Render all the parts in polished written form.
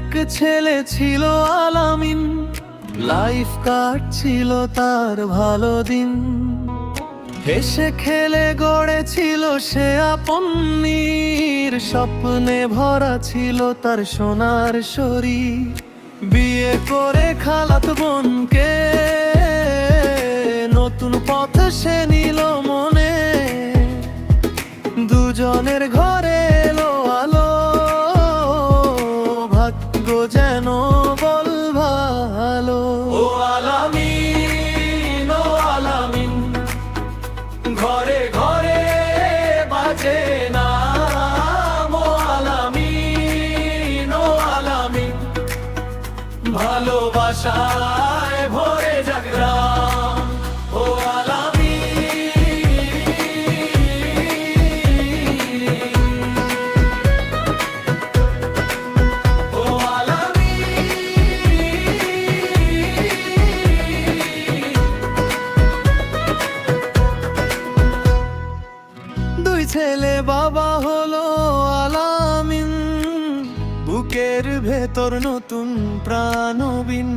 এক ছেলে ছিল আলামিন, লাইফ কাটছিল তার ভালো দিন। হেসে খেলে গড়েছিল সে আপন নীর, স্বপ্নে ভরা ছিল তার সোনার শরীর। বিয়ে করে খালাতো বোনকে নতুন পথ সে নিল মনে, দুজনের ঘরে এলো আলো, ভাগ্য যেন বল ভালো। ও আলামিন, ও আলামিন, ঘরে ঘরে বাজে নাম। ও আলামিন, ও আলামিন, ভালোবাসায় ভরে যাক গ্রাম। ও দুই ছেলে বাবা হলো আলামিন, বুকের ভেতর নতুন প্রাণবিন।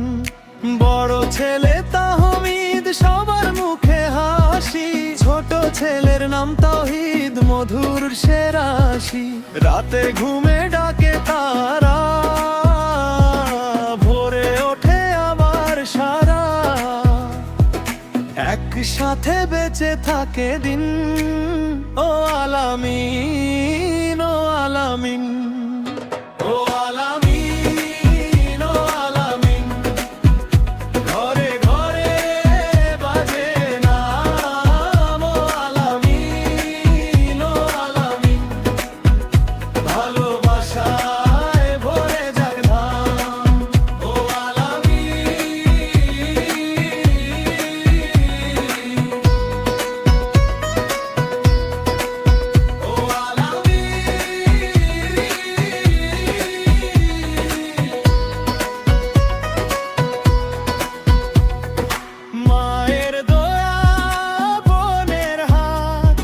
বড় ছেলে তাহমিদ, সবার মুখে হাসি। ছোট ছেলের নাম তাওহীদ, মধুর সে রাশি। রাতে ঘুমে ডাকে তারা, ভোরে ওঠে আবার সারা। একসাথে বেঁচে থাকে দিন। ও আলামিন, ও আলামিন, ও আলামিন, ও আলামিন, ঘরে ঘরে বাজে নাম। ও আলামিন, ও আলামিন, ভালোবাসায় ভরে যাক ধাম। ও মায়ের দয়া, বোনের হাত,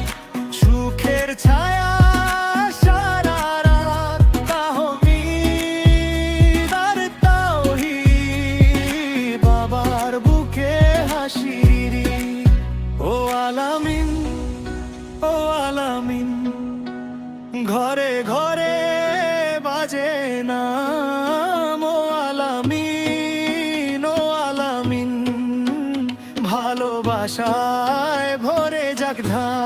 সুখের ছায়া সারা রাত। তাহমিদ আর তাওহীদ, বাবার বুকে হাসির। ও আলামিন, ও আলামিন, ঘরে ঘরে বাজে নাম। ও আলামিন, ও আলামিন, ভালোবাসায় ভরে যাক ধাম।